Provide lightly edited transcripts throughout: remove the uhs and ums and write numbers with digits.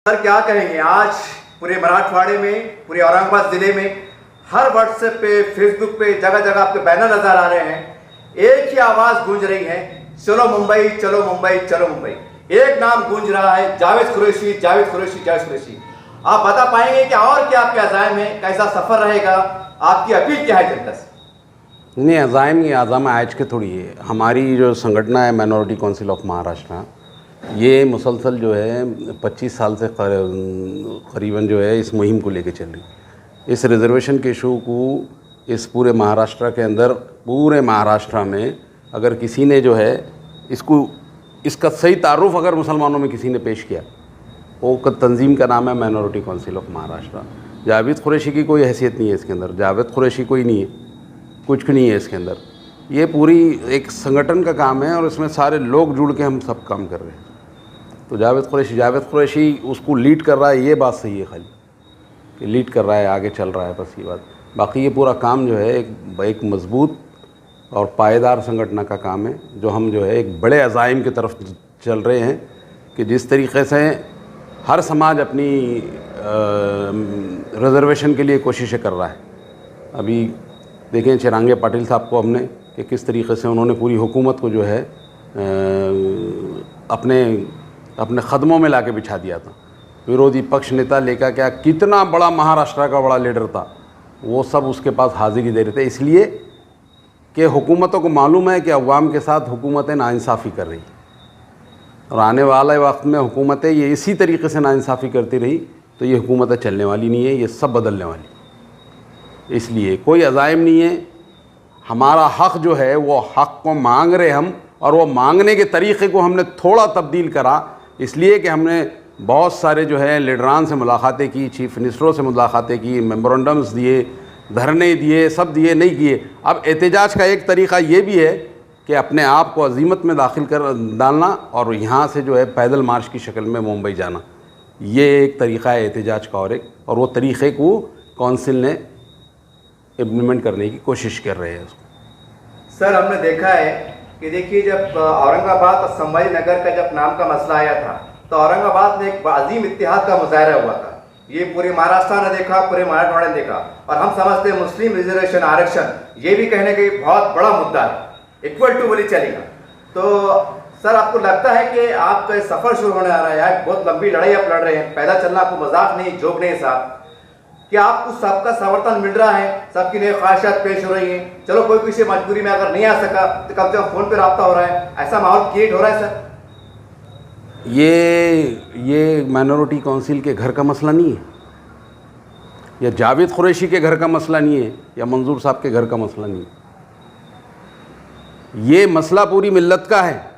Sir क्या कहेंगे, आज पूरे मराठवाड़े में, पूरे औरंगाबाद जिले में हर व्हाट्सएप पे, फेसबुक पे जगह जगह आपके बैनर नजर आ रहे हैं, एक ही आवाज गूंज रही है, चलो मुंबई, चलो मुंबई, चलो मुंबई। एक नाम गूंज रहा है, जावेद कुरैशी, जावेद कुरैशी, जावेद कुरैशी। आप बता पाएंगे कि और क्या आपके अज़ाइम है, कैसा सफर रहेगा, आपकी अपील क्या है जनता से? नहीं, अज़ाइम ये आज़ाम आज के थोड़ी है। हमारी जो संगठन है माइनॉरिटी काउंसिल ऑफ महाराष्ट्र, ये मुसलसल जो है 25 साल से करीबन जो है इस मुहिम को लेके चल रही है। इस रिज़र्वेशन के इशू को इस पूरे महाराष्ट्र के अंदर, पूरे महाराष्ट्र में अगर किसी ने जो है इसका सही तारुफ अगर मुसलमानों में किसी ने पेश किया, वो तंजीम का नाम है minority council of Maharashtra. Javed Qureshi की कोई हैसियत नहीं है इसके अंदर, जावेद कुरैशी कोई नहीं है, कुछ नहीं है इसके अंदर। ये पूरी एक संगठन का काम है और इसमें सारे लोग जुड़ के हम सब काम कर रहे हैं। तो जावेद कुरैशी उसको लीड कर रहा है, ये बात सही है खाली कि लीड कर रहा है, आगे चल रहा है, बस ये बात। बाकी ये पूरा काम जो है एक मजबूत और पायदार संगठन का काम है, जो हम जो है एक बड़े अज़ाइम की तरफ चल रहे हैं कि जिस तरीके से हर समाज अपनी रिज़र्वेशन के लिए कोशिशें कर रहा है। अभी देखें चिरांगे पाटिल साहब को हमने कि किस तरीके से उन्होंने पूरी हुकूमत को जो है अपने क़दमों में लाके बिछा दिया था। विरोधी पक्ष नेता लेकर क्या कितना बड़ा महाराष्ट्र का बड़ा लीडर था, वो सब उसके पास हाजिरी दे रहे थे, इसलिए कि हुकूमतों को मालूम है कि अवाम के साथ हुकूमतें नाइंसाफ़ी कर रही और आने वाले वक्त में हुकूमतें ये इसी तरीके से नाइंसाफ़ी करती रही तो ये हुकूमतें चलने वाली नहीं है, ये सब बदलने वाली। इसलिए कोई अज़ाइम नहीं है, हमारा हक़ जो है वो हक़ को मांग रहे हम, और वो मांगने के तरीक़े को हमने थोड़ा तब्दील करा, इसलिए कि हमने बहुत सारे जो है लीडरान से मुलाकातें की, चीफ मिनिस्टरों से मुलाकातें की, मेमोरेंडम्स दिए, धरने दिए, सब दिए, नहीं किए। अब एहतजाज का एक तरीक़ा ये भी है कि अपने आप को अज़ीमत में दाखिल कर डालना और यहाँ से जो है पैदल मार्च की शक्ल में मुंबई जाना, ये एक तरीक़ा है एहतजाज का, और वो तरीक़े को कौंसिल ने इम्प्लीमेंट करने की कोशिश कर रहे हैं। सर हमने देखा है कि देखिए, जब औरंगाबाद और संभाजी नगर का जब नाम का मसला आया था तो औरंगाबाद में एक अजीम इत्तेहाद का मुजाहरा हुआ था। ये पूरे महाराष्ट्र ने देखा, पूरे मराठवाड़ा ने देखा, और हम समझते हैं मुस्लिम रिजर्वेशन, आरक्षण, ये भी कहने का बहुत बड़ा मुद्दा है, इक्वल टू बोली चलेगा। तो सर आपको लगता है कि आपका सफर शुरू होने आ रहा है, बहुत लंबी लड़ाई आप लड़ रहे हैं, पैदा चलना आपको मजाक नहीं, जोक नहीं साहब, कि आपको सबका समर्थन मिल रहा है, सबकी नई ख्वाहिशात पेश हो रही हैं, चलो कोई किसी मजबूरी में अगर नहीं आ सका तो कम से कम फोन पे रब्ता हो रहा है, ऐसा माहौल क्रिएट हो रहा है सर? ये माइनॉरिटी काउंसिल के घर का मसला नहीं है, या जावेद कुरैशी के घर का मसला नहीं है, या मंजूर साहब के घर का मसला नहीं है। ये मसला पूरी मिल्लत का है,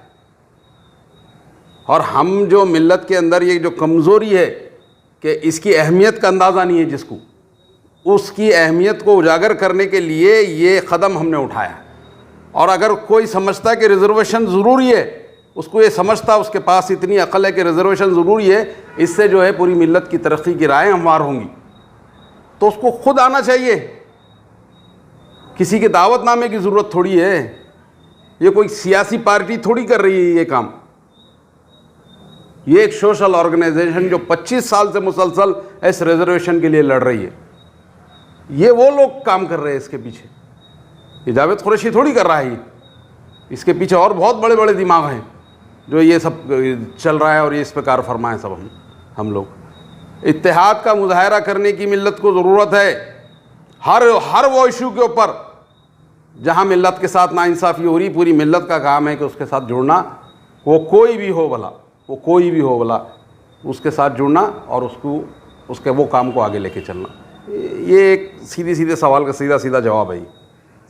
और हम जो मिल्लत के अंदर ये जो कमज़ोरी है कि इसकी अहमियत का अंदाज़ा नहीं है जिसको, उसकी अहमियत को उजागर करने के लिए ये क़दम हमने उठाया। और अगर कोई समझता है कि रिज़र्वेशन ज़रूरी है, उसको ये समझता, उसके पास इतनी अक़ल है कि रिज़र्वेशन ज़रूरी है, इससे जो है पूरी मिल्लत की तरक्की की राहें हमवार होंगी, तो उसको खुद आना चाहिए। किसी के दावतनामे की ज़रूरत थोड़ी है, ये कोई सियासी पार्टी थोड़ी कर रही है ये काम। ये एक सोशल ऑर्गेनाइजेशन जो 25 साल से मुसलसल इस रिजर्वेशन के लिए लड़ रही है, ये वो लोग काम कर रहे हैं इसके पीछे। ये जावेद कुरैशी थोड़ी कर रहा है, इसके पीछे और बहुत बड़े बड़े दिमाग हैं जो ये सब चल रहा है, और ये इस पर कार फरमाएँ सब हम लोग। इत्तेहाद का मुजाहरा करने की मिल्लत को ज़रूरत है, हर वो इशू के ऊपर जहाँ मिल्लत के साथ नाइंसाफ़ी हो रही, पूरी मिल्लत का काम है कि उसके साथ जुड़ना, वो कोई भी हो भला, वो कोई भी हो भला, उसके साथ जुड़ना और उसके वो काम को आगे लेके चलना। ये एक सीधे सवाल का सीधा जवाब है।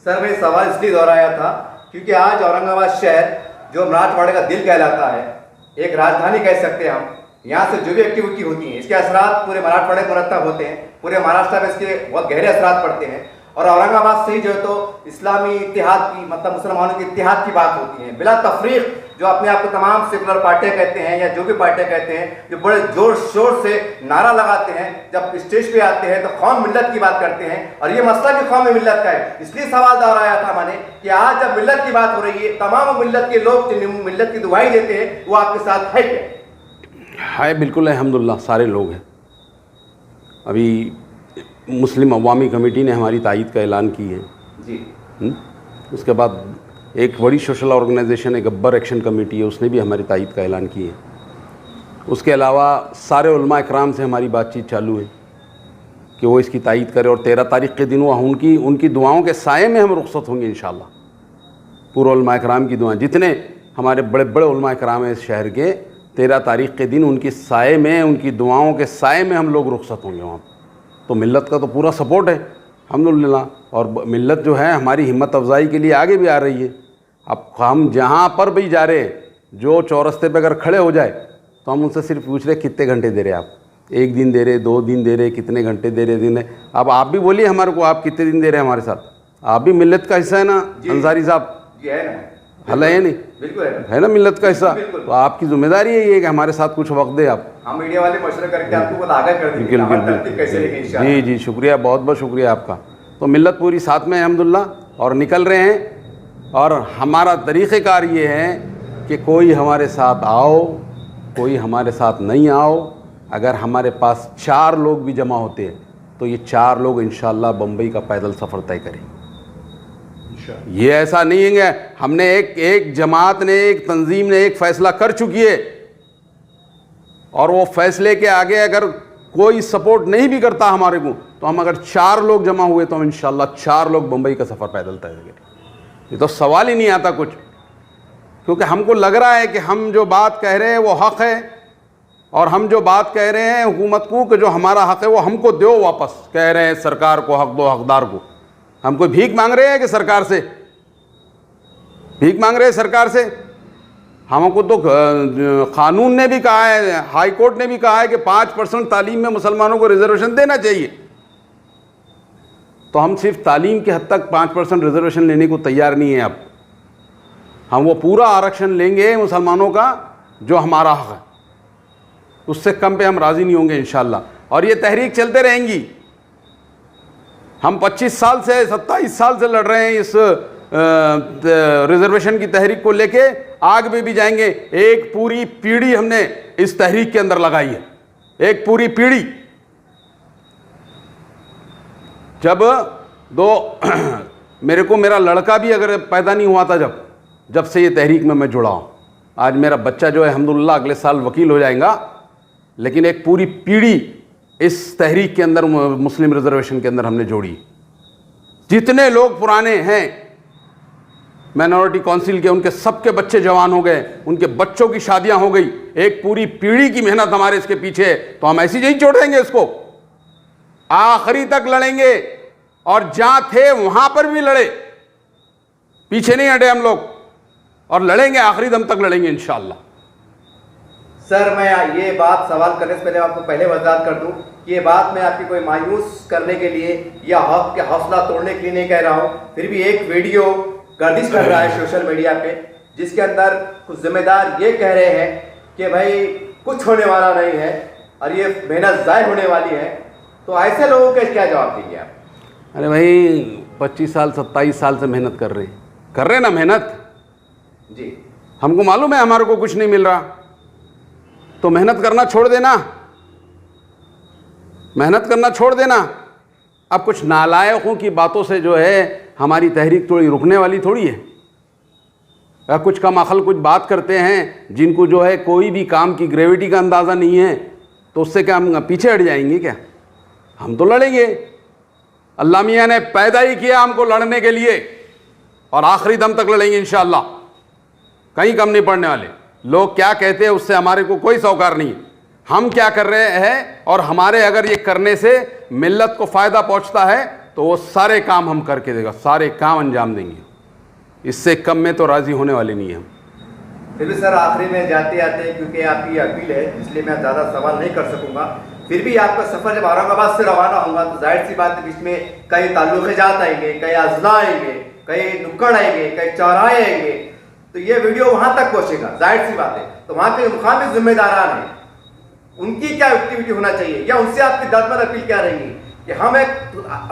सर मैं सवाल इसलिए दोहराया था क्योंकि आज औरंगाबाद शहर जो मराठवाड़े का दिल कहलाता है, एक राजधानी कह सकते हैं हम, यहाँ से जो भी एक्टिविटी होती है इसके असरात पूरे मराठवाड़े को मरतब होते हैं, पूरे महाराष्ट्र में इसके बहुत गहरे असरात पड़ते हैं। और औरंगाबाद से ही जो है तो इस्लामी इत्तेहाद की, मतलब मुसलमानों के इत्तेहाद की बात होती है, बिला तफरीक, जो अपने आप को तमाम सेकुलर पार्टियां कहते हैं या जो भी पार्टियां कहते हैं, जो बड़े जोर शोर से नारा लगाते हैं, जब स्टेज पे आते हैं तो कौम मिल्लत की बात करते हैं, और ये मसला भी कौम मिल्लत का है। इसलिए सवाल दोहराया था मैंने कि आज जब मिल्लत की बात हो रही है, तमाम मिल्लत के लोग जो मिल्लत की दुआई देते हैं वो आपके साथ है क्या? है, बिल्कुल अल्हम्दुलिल्लाह सारे लोग हैं। अभी मुस्लिम अवामी कमेटी ने हमारी तायीद का ऐलान की है जी। उसके बाद एक बड़ी सोशल ऑर्गेनाइजेशन है गब्बर एक्शन कमेटी है, उसने भी हमारी तायीद का ऐलान की है। उसके अलावा सारे उलमा इकराम से हमारी बातचीत चालू है कि वो इसकी तायीद करे, और 13 तारीख़ के दिन वो उनकी दुआओं के साए में हम रुखसत होंगे इंशाअल्लाह। पूरे उलमा इकराम की दुआएं, जितने हमारे बड़े बड़े उलमा इकराम हैं इस शहर के, 13 तारीख़ के दिन उनकी साए में, उनकी दुआओं के साए में हम लोग रुखसत होंगे वहाँ। तो मिल्लत का तो पूरा सपोर्ट है अल्हम्दुलिल्लाह, और मिल्लत जो है हमारी हिम्मत अफजाई के लिए आगे भी आ रही है। अब हम जहाँ पर भी जा रहे हैं, जो चौरस्ते पे अगर खड़े हो जाए तो हम उनसे सिर्फ पूछ रहे कितने घंटे दे रहे आप, 1 दिन दे रहे, 2 दिन दे रहे, कितने घंटे दे रहे दिन है। अब आप भी बोलिए हमारे को, आप कितने दिन दे रहे हैं हमारे साथ? आप भी मिल्लत का हिस्सा है ना अंसारी साहब? ये है ना, हल है नहीं? बिल्कुल है ना मिल्लत का हिस्सा। तो आपकी जिम्मेदारी है ये कि हमारे साथ कुछ वक्त दे आप। हम मीडिया वाले मशवरा करके आपको बहुत आगाह कर देंगे बिल्कुल कैसे लेंगे इंशाअल्लाह। जी जी, शुक्रिया, बहुत बहुत शुक्रिया आपका। तो मिल्लत पूरी साथ में है अल्हम्दुलिल्लाह, और निकल रहे हैं। और हमारा तरीक़ेकार ये है कि कोई हमारे साथ आओ, कोई हमारे साथ नहीं आओ, अगर हमारे पास 4 लोग भी जमा होते हैं तो ये 4 लोग इंशाअल्लाह बम्बई का पैदल सफ़र तय करें। ये ऐसा नहीं है, हमने एक जमात ने, एक तंजीम ने एक फ़ैसला कर चुकी है, और वो फैसले के आगे अगर कोई सपोर्ट नहीं भी करता हमारे को, तो हम अगर 4 लोग जमा हुए तो हम इंशाअल्लाह 4 लोग बम्बई का सफ़र पैदल तय करें। ये तो सवाल ही नहीं आता कुछ, क्योंकि हमको लग रहा है कि हम जो बात कह रहे हैं वो हक़ है, और हम जो बात कह रहे हैं हुकूमत को कि जो हमारा हक़ है वो हमको दो वापस, कह रहे हैं सरकार को हक़ दो, हक़दार को। हम कोई भीख मांग रहे हैं कि सरकार से भीख मांग रहे हैं? सरकार से हमको तो कानून ने भी कहा है, हाई कोर्ट ने भी कहा है कि 5% तालीम में मुसलमानों को रिजर्वेशन देना चाहिए। तो हम सिर्फ तालीम के हद तक 5% रिजर्वेशन लेने को तैयार नहीं है। अब हम वो पूरा आरक्षण लेंगे मुसलमानों का जो हमारा हक़ है, उससे कम पे हम राज़ी नहीं होंगे इंशाअल्लाह। और ये तहरीक चलते रहेंगी। हम 25 साल से, 27 साल से लड़ रहे हैं इस रिजर्वेशन की तहरीक को लेके, आगे में भी जाएंगे। एक पूरी पीढ़ी हमने इस तहरीक के अंदर लगाई है, एक पूरी पीढ़ी। मेरा लड़का भी अगर पैदा नहीं हुआ था जब से ये तहरीक में मैं जुड़ा हूँ। आज मेरा बच्चा जो है अल्हम्दुलिल्लाह अगले साल वकील हो जाएगा, लेकिन एक पूरी पीढ़ी इस तहरीक के अंदर, मुस्लिम रिजर्वेशन के अंदर हमने जोड़ी। जितने लोग पुराने हैं माइनॉरिटी काउंसिल के, उनके सबके बच्चे जवान हो गए, उनके बच्चों की शादियां हो गई। एक पूरी पीढ़ी की मेहनत हमारे इसके पीछे है, तो हम ऐसी नहीं छोड़ देंगे इसको, आखिरी तक लड़ेंगे। और जहां थे वहां पर भी लड़े, पीछे नहीं हटे हम लोग, और लड़ेंगे, आखिरी दम तक लड़ेंगे इंशाअल्लाह। सर, मैं ये बात सवाल करने से पहले आपको पहले वजाहत कर दूं कि ये बात मैं आपकी कोई मायूस करने के लिए या हक के हौसला तोड़ने के लिए नहीं कह रहा हूं। फिर भी एक वीडियो गर्दिश कर रहा है सोशल मीडिया पे, जिसके अंदर कुछ जिम्मेदार ये कह रहे हैं कि भाई कुछ होने वाला नहीं है और ये मेहनत ज़ाय होने वाली है। तो ऐसे लोगों के क्या जवाब देंगे आप? अरे भाई 25 साल 27 साल से मेहनत कर रहे ना मेहनत जी। हमको मालूम है हमारे को कुछ नहीं मिल रहा, तो मेहनत करना छोड़ देना, मेहनत करना छोड़ देना। अब कुछ नालायकों की बातों से जो है हमारी तहरीक थोड़ी रुकने वाली थोड़ी है। या कुछ कम अकल कुछ बात करते हैं जिनको जो है कोई भी काम की ग्रेविटी का अंदाज़ा नहीं है, तो उससे क्या हम पीछे हट जाएंगे क्या? हम तो लड़ेंगे। अल्लाह मियाँ ने पैदा ही किया हमको लड़ने के लिए, और आखिरी दम तक लड़ेंगे इंशाअल्लाह, कहीं कम नहीं पड़ने वाले। लोग क्या कहते हैं उससे हमारे को कोई सौकार नहीं। हम क्या कर रहे हैं, और हमारे अगर ये करने से मिल्लत को फ़ायदा पहुंचता है तो वो सारे काम हम करके देगा, सारे काम अंजाम देंगे। इससे कम में तो राज़ी होने वाले नहीं हम। फिर भी सर, आखिरी में जाते आते, क्योंकि आपकी अपील है इसलिए मैं ज़्यादा सवाल नहीं कर सकूंगा, फिर भी आपका सफ़र जब औरंगाबाद से रवाना होगा तो जाहिर सी बात है बीच में कई ताल्लुक़ात आएंगे, कई अज़ला आएंगे, कई नुक्कड़ आएंगे, कई चौराहे आएंगे, तो ये वीडियो वहां तक पहुंचेगा, जाहिर सी बात है। तो वहां के मुखालिफ जिम्मेदारान हैं, उनकी क्या एक्टिविटी होना चाहिए, या उनसे आपकी दर्द अपील क्या रहेगी कि हम एक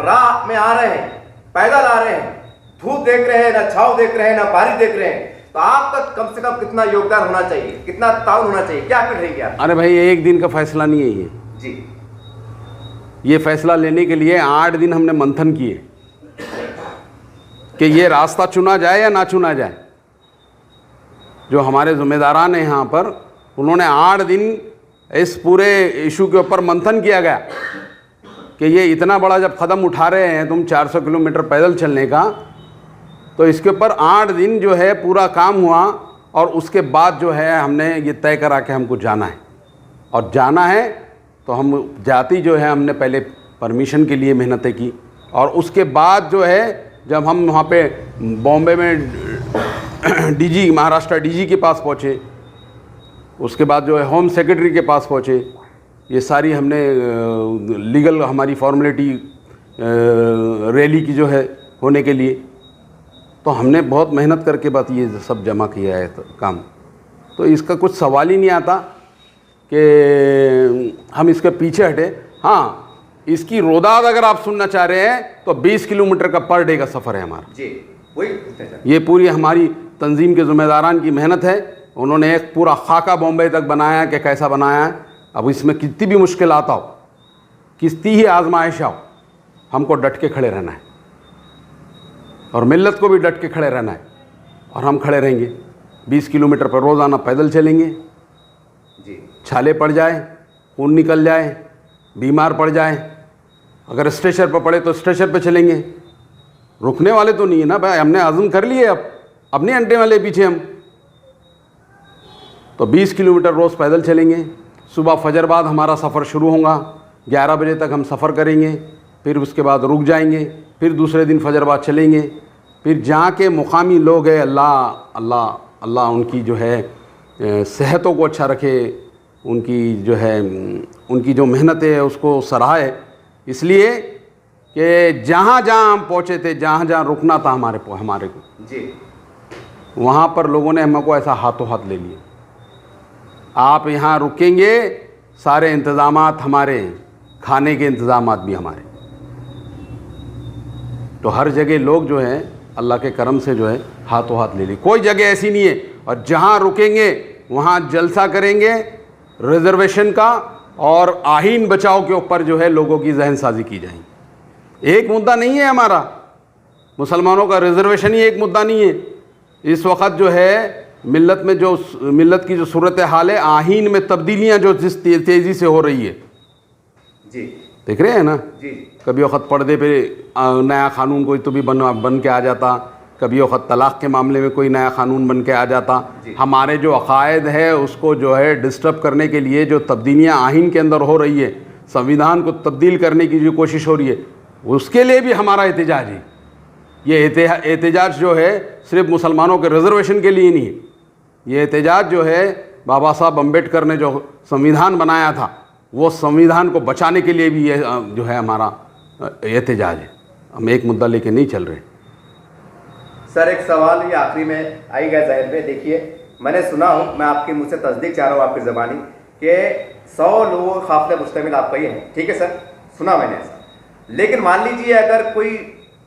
राह में आ रहे हैं, पैदल आ रहे हैं, धूप देख रहे हैं, ना छाव देख रहे हैं, ना बारिश देख रहे हैं, तो तो आपका कम से कम कितना योगदान होना चाहिए, कितना ताउन होना चाहिए, क्या कर रहेंगे आप? अरे भाई, एक दिन का फैसला नहीं है ये। जी, ये फैसला लेने के लिए 8 दिन हमने मंथन किए कि ये रास्ता चुना जाए या ना चुना जाए। जो हमारे ज़िम्मेदारान हैं यहाँ पर, उन्होंने 8 दिन इस पूरे इशू के ऊपर मंथन किया गया कि ये इतना बड़ा जब कदम उठा रहे हैं तुम 400 किलोमीटर पैदल चलने का, तो इसके ऊपर 8 दिन जो है पूरा काम हुआ। और उसके बाद जो है हमने ये तय करा कि हमको जाना है, और जाना है तो हम जाती जो है हमने पहले परमिशन के लिए मेहनतें की, और उसके बाद जो है जब हम वहाँ पे बॉम्बे में डीजी, महाराष्ट्र डीजी के पास पहुँचे, उसके बाद जो है होम सेक्रेटरी के पास पहुँचे, ये सारी हमने लीगल हमारी फॉर्मेलिटी रैली की जो है होने के लिए, तो हमने बहुत मेहनत करके बात ये सब जमा किया है तो काम। तो इसका कुछ सवाल ही नहीं आता कि हम इसके पीछे हटे। हाँ, इसकी रोदाद अगर आप सुनना चाह रहे हैं तो 20 किलोमीटर का पर डे का सफ़र है हमारा जी, वही ये पूरी हमारी तंजीम के ज़िम्मेदारान की मेहनत है। उन्होंने एक पूरा खाका बॉम्बे तक बनाया कि कैसा बनाया है। अब इसमें कितनी भी मुश्किल आता हो, कितनी ही आजमाइश आओ, हमको डट के खड़े रहना है, और मिल्लत को भी डट के खड़े रहना है, और हम खड़े रहेंगे। 20 किलोमीटर पर रोज़ाना पैदल चलेंगे। जी, छाले पड़ जाए, खून निकल जाए, बीमार पड़ जाए, अगर स्ट्रेचर पर पड़े तो स्ट्रेचर पे चलेंगे। रुकने वाले तो नहीं है ना भाई, हमने आज़म कर लिए, अब नहीं हटने वाले पीछे हम। तो 20 किलोमीटर रोज़ पैदल चलेंगे। सुबह फजर बाद हमारा सफ़र शुरू होगा, 11 बजे तक हम सफ़र करेंगे, फिर उसके बाद रुक जाएंगे, फिर दूसरे दिन फजर बाद चलेंगे। फिर जहाँ के मुकामी लोग हैं, अल्लाह अल्लाह अल्लाह उनकी जो है सेहतों को अच्छा रखे, उनकी जो है उनकी जो मेहनत है उसको सराहे, इसलिए कि जहाँ जहाँ हम पहुँचे थे, जहाँ जहाँ रुकना था हमारे को जी, वहाँ पर लोगों ने हमको ऐसा हाथों हाथ ले लिया। आप यहाँ रुकेंगे, सारे इंतज़ामात हमारे, खाने के इंतज़ामात भी हमारे। तो हर जगह लोग जो हैं अल्लाह के करम से जो है हाथों हाथ ले ली। कोई जगह ऐसी नहीं है, और जहाँ रुकेंगे वहाँ जलसा करेंगे रिजर्वेशन का, और आहीन बचाओ के ऊपर जो है लोगों की जहन साजी की जाएगी। एक मुद्दा नहीं है हमारा, मुसलमानों का रिजर्वेशन ही एक मुद्दा नहीं है। इस वक्त जो है मिल्लत में जो मिल्लत की जो सूरत हाल है, आहीन में तब्दीलियाँ जो जिस तेज़ी से हो रही है, जी, देख रहे हैं ना। जी, कभी वक्त पर्दे पे नया कानून कोई तो भी बन के आ जाता, कभी वक्त तलाक़ के मामले में कोई नया कानून बन के आ जाता। हमारे जो अक़ायद है उसको जो है डिस्टर्ब करने के लिए जो तब्दीलियाँ आहीन के अंदर हो रही है, संविधान को तब्दील करने की जो कोशिश हो रही है, उसके लिए भी हमारा एहतजाज है। ये एहतजाज जो है सिर्फ मुसलमानों के रिजर्वेशन के लिए नहीं है, ये एहतजाज जो है बाबा साहब अम्बेडकर ने जो संविधान बनाया था, वो संविधान को बचाने के लिए भी ये जो है हमारा एहतजाज है। हम एक मुद्दा लेके नहीं चल रहे। सर, एक सवाल ये आखिरी में आई गया जहन में। देखिए, मैंने सुना हूँ, मैं आपकी मुझसे तस्दीक चाह रहा हूँ आपकी ज़बानी, कि 100 लोगों का काफ़िला मुश्तमिल आपका ही है। ठीक है सर, सुना मैंने ऐसा। लेकिन मान लीजिए अगर कोई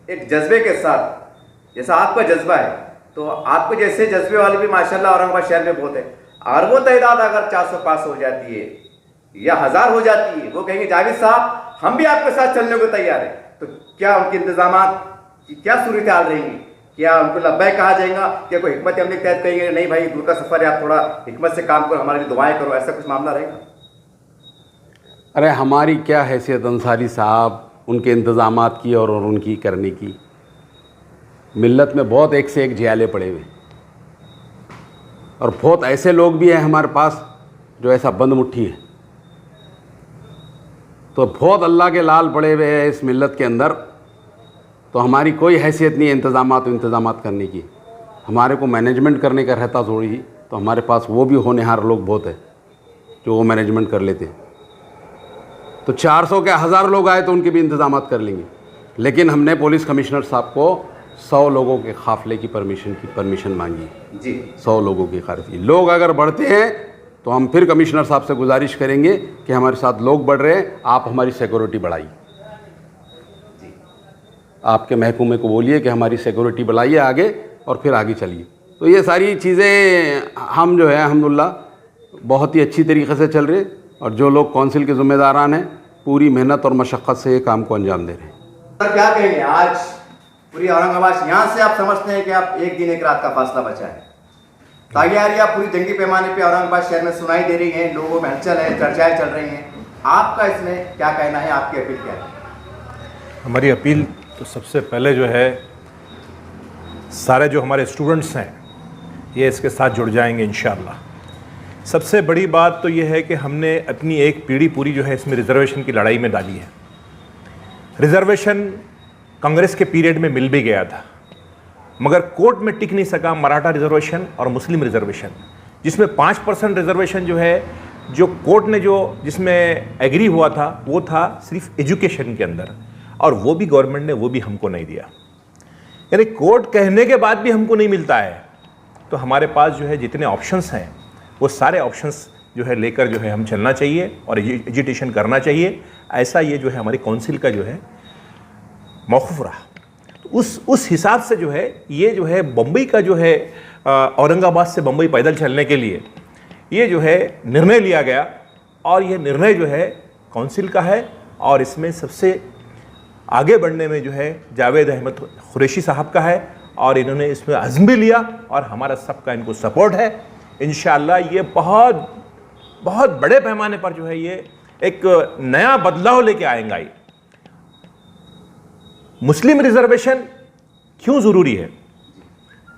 एक जज्बे के साथ, जैसा आपका जज्बा है, तो आपको जैसे जज्बे वाले भी माशाल्लाह औरंगाबाद शहर में बहुत है, और वो तादाद अगर 400-500 हो जाती है या 1000 हो जाती है, वो कहेंगे जावेद साहब हम भी आपके साथ चलने को तैयार है, तो क्या उनके इंतजामात की क्या सूरत हाल रहेंगी? क्या उनको लब्बैक कहा जाएगा? क्या कोई हिकमत अमली के तहत कहेंगे नहीं भाई दूर का सफ़र है, आप थोड़ा हिकमत से काम करो, हमारे लिए दुआएं करो, ऐसा कुछ मामला रहेगा? अरे हमारी क्या हैसियत अंसारी साहब उनके इंतज़ामात की और उनकी करने की। मिल्लत में बहुत एक से एक जियाले पड़े हुए, और बहुत ऐसे लोग भी हैं हमारे पास जो ऐसा बंद मुट्ठी है। तो बहुत अल्लाह के लाल पड़े हुए हैं इस मिल्लत के अंदर। तो हमारी कोई हैसियत नहीं है इंतज़ामात करने की। हमारे को मैनेजमेंट करने का रहता थोड़ी ही, तो हमारे पास वो भी होनहार लोग बहुत है जो वो मैनेजमेंट कर लेते हैं। तो 400 के 1000 लोग आए तो उनके भी इंतज़ामात कर लेंगे। लेकिन हमने पुलिस कमिश्नर साहब को 100 लोगों के काफ़िले की परमिशन मांगी जी। 100 लोगों की काफ़िले। लोग अगर बढ़ते हैं तो हम फिर कमिश्नर साहब से गुजारिश करेंगे कि हमारे साथ लोग बढ़ रहे हैं, आप हमारी सिक्योरिटी बढ़ाइए। आपके महकूमे को बोलिए कि हमारी सिक्योरिटी बढ़ाइए आगे, और फिर आगे चलिए। तो ये सारी चीज़ें हम जो है अल्हम्दुलिल्लाह बहुत ही अच्छी तरीके से चल रहे, और जो लोग कौंसिल के ज़िम्मेदारान हैं पूरी मेहनत और मशक्क़त से ये काम को अंजाम दे रहे हैं। सर क्या कहेंगे, आज पूरी औरंगाबाद यहाँ से आप समझते हैं कि आप एक दिन एक रात का फासला बचा है, तैयारियाँ पूरी जंगी पैमाने पे औरंगाबाद शहर में सुनाई दे रही हैं, लोगों में हलचल है, चर्चाएं चल रही हैं, आपका इसमें क्या कहना है, आपकी अपील क्या है? हमारी अपील तो सबसे पहले जो है सारे जो हमारे स्टूडेंट्स हैं ये इसके साथ जुड़ जाएंगे इंशाअल्लाह। सबसे बड़ी बात तो ये है कि हमने अपनी एक पीढ़ी पूरी जो है इसमें रिजर्वेशन की लड़ाई में डाली है। रिजर्वेशन कांग्रेस के पीरियड में मिल भी गया था, मगर कोर्ट में टिक नहीं सका मराठा रिजर्वेशन और मुस्लिम रिजर्वेशन, जिसमें 5% रिजर्वेशन जो है जो कोर्ट ने जो जिसमें एग्री हुआ था वो था सिर्फ एजुकेशन के अंदर, और वो भी गवर्नमेंट ने वो भी हमको नहीं दिया। यानी कोर्ट कहने के बाद भी हमको नहीं मिलता है, तो हमारे पास जो है जितने ऑप्शंस हैं वो सारे ऑप्शंस जो है लेकर जो है हम चलना चाहिए और एजुटेशन करना चाहिए। ऐसा ये जो है हमारी काउंसिल का जो है मौक़िफ़ रहा। तो उस हिसाब से जो है ये जो है बम्बई का जो है औरंगाबाद से बम्बई पैदल चलने के लिए ये जो है निर्णय लिया गया, और ये निर्णय जो है काउंसिल का है, और इसमें सबसे आगे बढ़ने में जो है जावेद अहमद कुरैशी साहब का है, और इन्होंने इसमें अज़्म भी लिया और हमारा सबका इनको सपोर्ट है। इंशाअल्लाह ये बहुत बहुत बड़े पैमाने पर जो है ये एक नया बदलाव लेके आएगा। ये मुस्लिम रिजर्वेशन क्यों ज़रूरी है?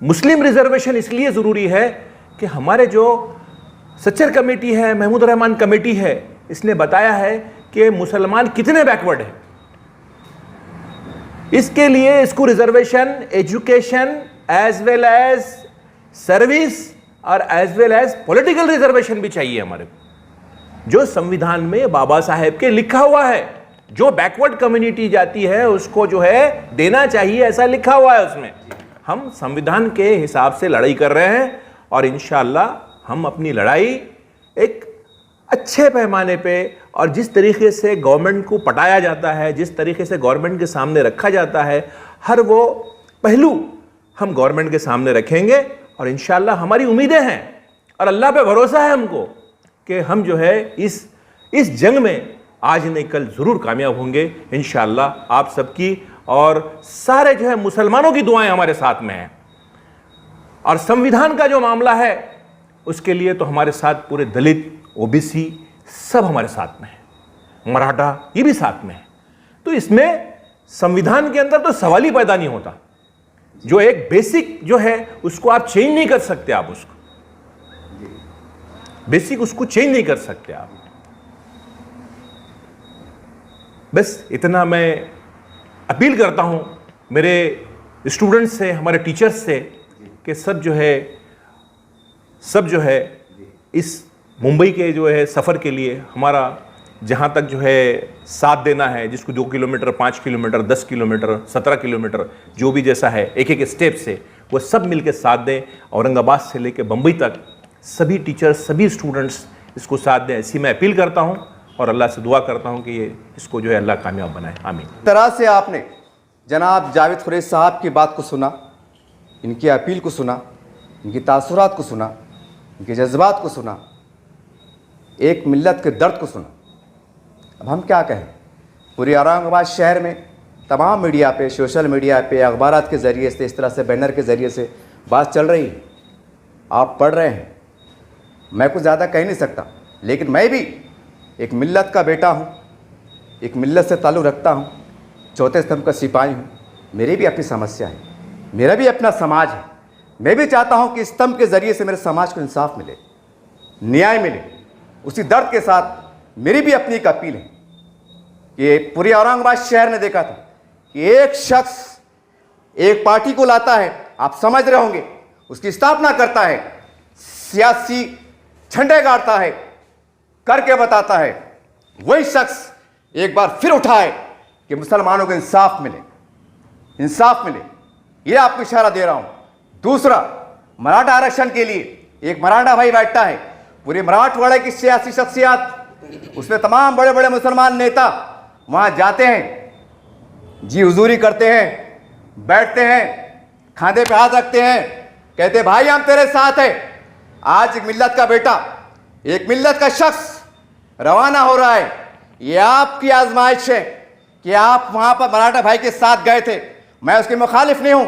मुस्लिम रिजर्वेशन इसलिए ज़रूरी है कि हमारे जो सच्चर कमेटी है, महमूद रहमान कमेटी है, इसने बताया है कि मुसलमान कितने बैकवर्ड हैं। इसके लिए इसको reservation, education as well as service और as well as political reservation भी चाहिए हमारे को, जो संविधान में बाबा साहेब के लिखा हुआ है। जो बैकवर्ड कम्युनिटी जाती है उसको जो है देना चाहिए, ऐसा लिखा हुआ है उसमें। हम संविधान के हिसाब से लड़ाई कर रहे हैं, और इंशाअल्लाह हम अपनी लड़ाई एक अच्छे पैमाने पे और जिस तरीके से गवर्नमेंट को पटाया जाता है, जिस तरीके से गवर्नमेंट के सामने रखा जाता है, हर वो पहलू हम गवर्नमेंट के सामने रखेंगे, और इंशाअल्लाह हमारी उम्मीदें हैं और अल्लाह पे भरोसा है हमको कि हम जो है इस जंग में आज नहीं कल ज़रूर कामयाब होंगे इंशाअल्लाह। आप सबकी और सारे जो है मुसलमानों की दुआएं हमारे साथ में हैं, और संविधान का जो मामला है उसके लिए तो हमारे साथ पूरे दलित, ओबीसी सब हमारे साथ में है, मराठा ये भी साथ में है। तो इसमें संविधान के अंदर तो सवाल ही पैदा नहीं होता। जो एक बेसिक जो है उसको आप चेंज नहीं कर सकते, आप उसको बेसिक उसको चेंज नहीं कर सकते आप। बस इतना मैं अपील करता हूं मेरे स्टूडेंट्स से, हमारे टीचर्स से, कि सब जो है इस मुंबई के जो है सफ़र के लिए हमारा जहाँ तक जो है साथ देना है, जिसको 2 किलोमीटर, 5 किलोमीटर, 10 किलोमीटर, 17 किलोमीटर जो भी जैसा है एक एक स्टेप से वो सब मिलके साथ दें। औरंगाबाद से लेकर बम्बई तक सभी टीचर्स, सभी स्टूडेंट्स इसको साथ दें, ऐसी मैं अपील करता हूँ, और अल्लाह से दुआ करता हूँ कि ये इसको जो है अल्लाह कामयाब बनाए। आमीन। तरह से आपने जनाब जावेद कुरैशी साहब की बात को सुना, इनकी अपील को सुना, इनकी तासुरात को सुना, इनके जज्बात को सुना, एक मिल्लत के दर्द को सुना। अब हम क्या कहें, पूरी औरंगाबाद शहर में तमाम मीडिया पे, सोशल मीडिया पे, अखबारात के ज़रिए से, इस तरह से बैनर के ज़रिए से बात चल रही है, आप पढ़ रहे हैं। मैं कुछ ज़्यादा कह नहीं सकता, लेकिन मैं भी एक मिल्लत का बेटा हूँ, एक मिल्लत से ताल्लुक़ रखता हूँ, चौथे स्तंभ का सिपाही हूँ। मेरी भी अपनी समस्या है, मेरा भी अपना समाज है। मैं भी चाहता हूँ कि स्तंभ के ज़रिए से मेरे समाज को इंसाफ मिले, न्याय मिले। उसी दर्द के साथ मेरी भी अपनी एक अपील है कि पूरे औरंगाबाद शहर ने देखा था कि एक शख्स एक पार्टी को लाता है, आप समझ रहे होंगे, उसकी स्थापना करता है, सियासी झंडे गाड़ता है, करके बताता है, वही शख्स एक बार फिर उठाए कि मुसलमानों को इंसाफ मिले, इंसाफ मिले। ये आपको इशारा दे रहा हूं। दूसरा, मराठा आरक्षण के लिए एक मराठा भाई बैठता है, पूरे मराठवाड़े की सियासी शख्सियत, उसमें तमाम बड़े बड़े मुसलमान नेता वहां जाते हैं, जी हुजूरी करते हैं, बैठते हैं, खांधे पे हाथ रखते हैं, कहते भाई हम तेरे साथ हैं। आज एक मिल्लत का बेटा, एक मिल्लत का शख्स रवाना हो रहा है। ये आपकी आजमाइश है कि आप वहां पर मराठा भाई के साथ गए थे। मैं उसके मुखालिफ नहीं हूं,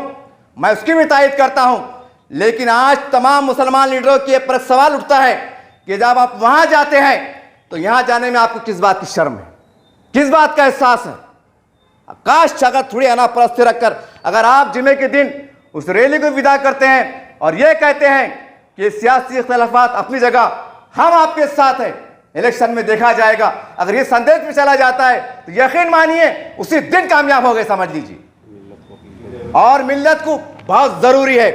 मैं उसकी भी तायद करता हूं, लेकिन आज तमाम मुसलमान लीडरों के ऊपर सवाल उठता है कि जब आप वहां जाते हैं तो यहां जाने में आपको किस बात की शर्म है, किस बात का एहसास है। काश अगर थोड़ी अनापरस्ती रखकर अगर आप जुमे के दिन उस रैली को विदा करते हैं और यह कहते हैं कि सियासी इख्तिलाफात अपनी जगह, हम आपके साथ हैं, इलेक्शन में देखा जाएगा। अगर ये संदेश में चला जाता है तो यकीन मानिए उसी दिन कामयाब हो गए, समझ लीजिए। और मिल्लत को बहुत जरूरी है,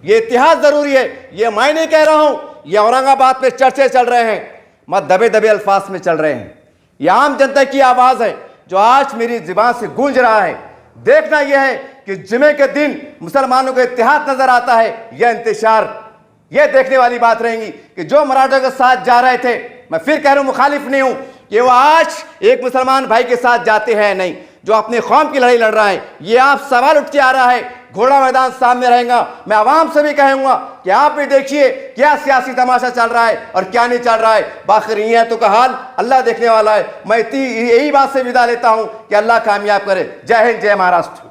ये इतिहास जरूरी है। ये मैं नहीं कह रहा हूं, ये औरंगाबाद में चर्चे चल रहे हैं, मत दबे दबे अल्फाज में चल रहे हैं। ये आम जनता की आवाज है जो आज मेरी जुबान से गूंज रहा है। देखना यह है कि जुमे के दिन मुसलमानों को इत्तेहाद नजर आता है यह इंतशार, यह देखने वाली बात रहेगी कि जो मराठों के साथ जा रहे थे, मैं फिर कह रहा हूं मुखालिफ नहीं हूं, कि वो आज एक मुसलमान भाई के साथ जाते हैं नहीं, जो अपने कौम की लड़ाई लड़ रहा है। ये आप सवाल उठ के आ रहा है, घोड़ा मैदान सामने रहेगा। मैं आवाम से भी कहूंगा कि आप भी देखिए क्या सियासी तमाशा चल रहा है और क्या नहीं चल रहा है। बाखिर ये तो का हाल अल्लाह देखने वाला है। मैं यही बात से विदा लेता हूं कि अल्लाह कामयाब करे। जय हिंद, जय महाराष्ट्र।